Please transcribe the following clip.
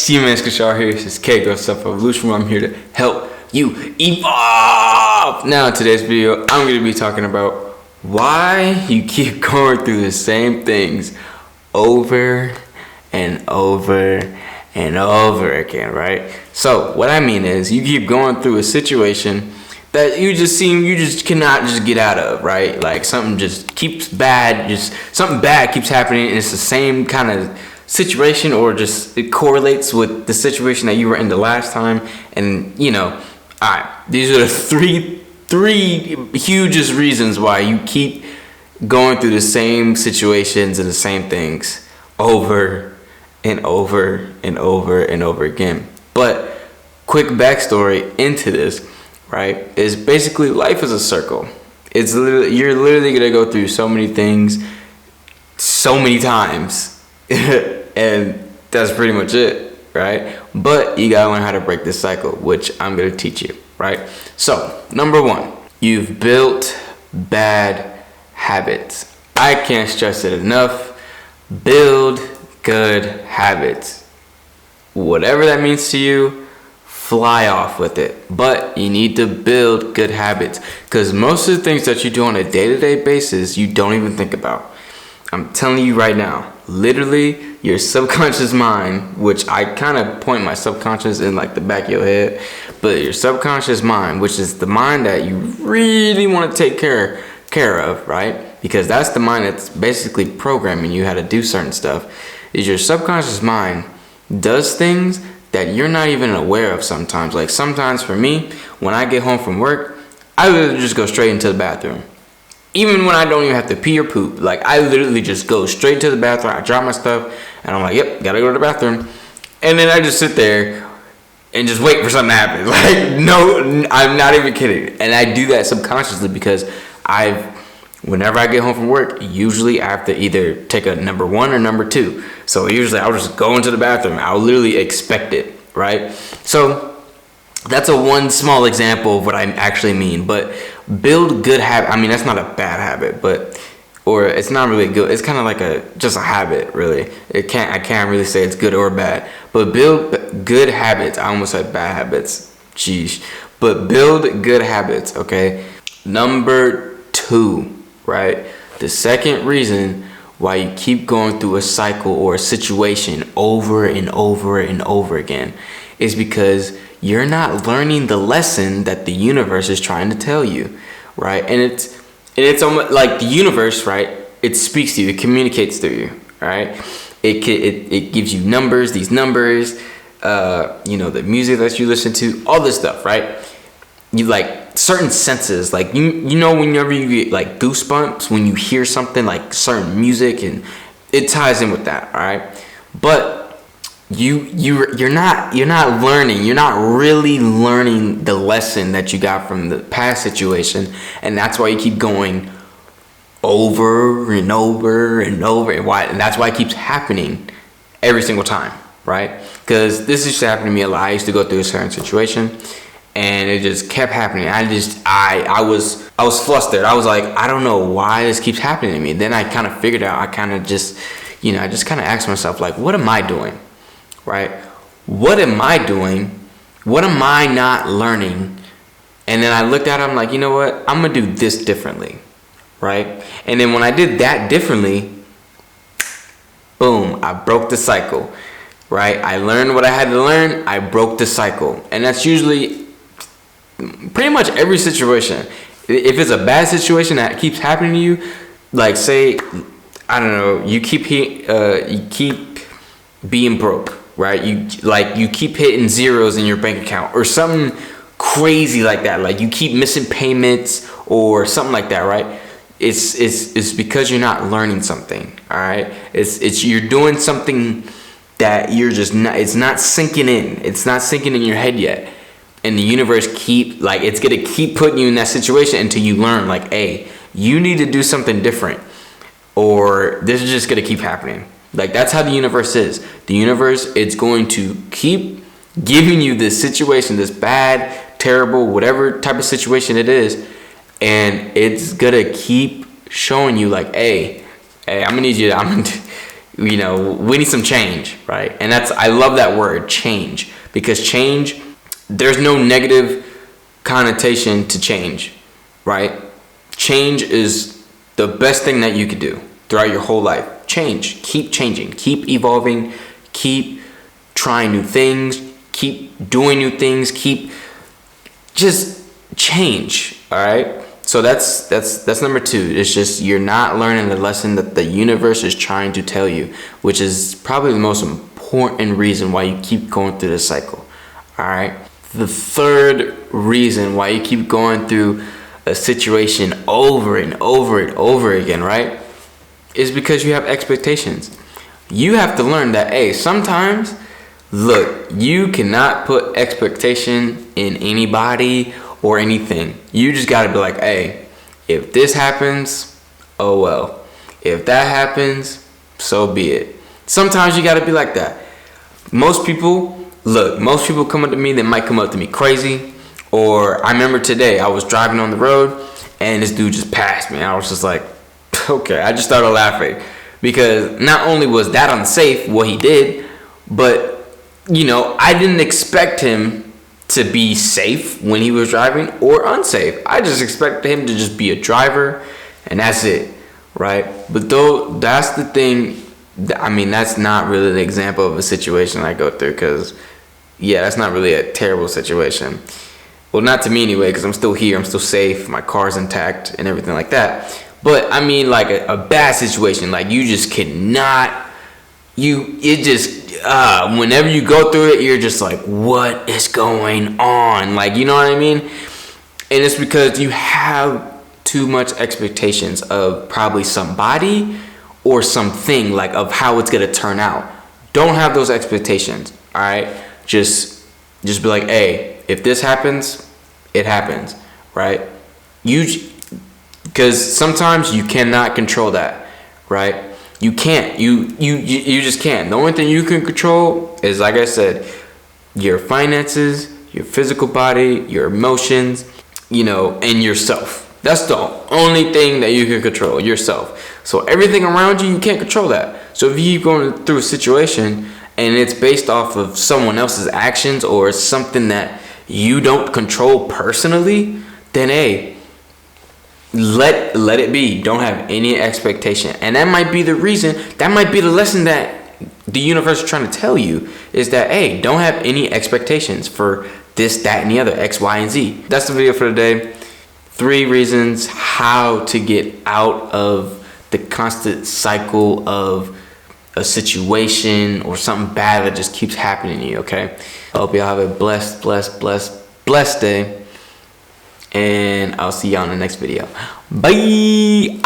C-Man's Kashar here. This is K-GRWTH. I'm here to help you evolve. Now in today's video, I'm going to be talking about why you keep going through the same things over and over and over again, right? So what I mean is you keep going through a situation that you just cannot just get out of, right? Like something bad keeps happening, and it's the same kind of situation, or just it correlates with the situation that you were in the last time. And alright, these are the three hugest reasons why you keep going through the same situations and the same things over and over and over and over again. But quick backstory into this, right, is basically life is a circle. You're literally gonna go through so many things so many times and that's pretty much it, right? But you gotta learn how to break this cycle, which I'm gonna teach you, right? So number one, you've built bad habits. I can't stress it enough. Build good habits. Whatever that means to you, fly off with it. But you need to build good habits, because most of the things that you do on a day-to-day basis, you don't even think about. I'm telling you right now, literally your subconscious mind, which I kind of point my subconscious in like the back of your head, but your subconscious mind, which is the mind that you really want to take care of, right? Because that's the mind that's basically programming you how to do certain stuff. Is your subconscious mind does things that you're not even aware of sometimes. Like sometimes for me, when I get home from work, I literally just go straight into the bathroom. Even when I don't even have to pee or poop, like I literally just go straight to the bathroom. I drop my stuff and I'm like, yep, gotta go to the bathroom. And then I just sit there and just wait for something to happen. Like, no, I'm not even kidding. And I do that subconsciously because whenever I get home from work, usually I have to either take a number one or number two. So usually I'll just go into the bathroom. I'll literally expect it, right? So that's one small example of what I actually mean. But build good habit. I mean, that's not a bad habit, or it's not really good. It's kind of like just a habit, really. I can't really say it's good or bad. But build good habits. I almost said bad habits. Jeez. But build good habits, okay? Number two, right? The second reason why you keep going through a cycle or a situation over and over and over again is because you're not learning the lesson that the universe is trying to tell you, right? And it's almost like the universe, right? It speaks to you, it communicates through you, right? It gives you numbers, these numbers, the music that you listen to, all this stuff, right? You like certain senses, like whenever you get like goosebumps when you hear something like certain music, and it ties in with that, all right? But you're not really learning the lesson that you got from the past situation, and that's why you keep going over and over and over, and that's why it keeps happening every single time, right? Because this used to happen to me a lot. I used to go through a certain situation and it just kept happening. I was flustered. I was like, I don't know why this keeps happening to me. Then I kind of figured out. I kind of just asked myself, like, what am I doing? Right? What am I doing? What am I not learning? And then I looked at it, I'm like, you know what? I'm going to do this differently. Right? And then when I did that differently, boom, I broke the cycle. Right? I learned what I had to learn. I broke the cycle. And that's usually pretty much every situation. If it's a bad situation that keeps happening to you, like say, I don't know, you keep being broke. Right, you keep hitting zeros in your bank account or something crazy like that. Like you keep missing payments or something like that, right? It's because you're not learning something. All right, it's you're doing something that you're just not. It's not sinking in. It's not sinking in your head yet. And the universe it's gonna keep putting you in that situation until you learn. Like, hey, you need to do something different, or this is just gonna keep happening. Like that's how the universe is. The universe, it's going to keep giving you this situation, this bad, terrible, whatever type of situation it is, and it's gonna keep showing you like, hey, I'm gonna need you. you know, we need some change, right? And I love that word, change, because change, there's no negative connotation to change, right? Change is the best thing that you could do throughout your whole life. Change, keep changing, keep evolving, keep trying new things, keep doing new things, keep just change, all right? So that's number 2. It's just you're not learning the lesson that the universe is trying to tell you, which is probably the most important reason why you keep going through this cycle, all right? The third reason why you keep going through a situation over and over and over again, right, is because you have expectations. You have to learn that, hey, sometimes, look, you cannot put expectation in anybody or anything. You just gotta be like, hey, if this happens, oh well. If that happens, so be it. Sometimes you gotta be like that. Most people come up to me, they might come up to me crazy. Or I remember today, I was driving on the road and this dude just passed me. I was just like, okay, I just started laughing. Because not only was that unsafe, what he did, but, you know, I didn't expect him to be safe when he was driving or unsafe. I just expected him to just be a driver and that's it, right? But though that's the thing, I mean, that's not really an example of a situation I go through because, yeah, that's not really a terrible situation. Well, not to me anyway, because I'm still here, I'm still safe, my car's intact and everything like that. But I mean, like a bad situation, like you just cannot, whenever you go through it, you're just like, what is going on? Like, you know what I mean? And it's because you have too much expectations of probably somebody or something, like of how it's gonna turn out. Don't have those expectations, all right? Just be like, hey, if this happens, it happens, right? Because sometimes you cannot control that, right? You can't. You just can't. The only thing you can control is, like I said, your finances, your physical body, your emotions, you know, and yourself. That's the only thing that you can control, yourself. So everything around you, you can't control that. So if you keep going through a situation and it's based off of someone else's actions or something that you don't control personally, then hey, let it be. Don't have any expectation. And that might be the reason, that might be the lesson that the universe is trying to tell you, is that, hey, don't have any expectations for this, that, and the other, X, Y, and Z. That's the video for today. 3 reasons how to get out of the constant cycle of a situation or something bad that just keeps happening to you, okay? I hope y'all have a blessed day. And I'll see y'all in the next video. Bye!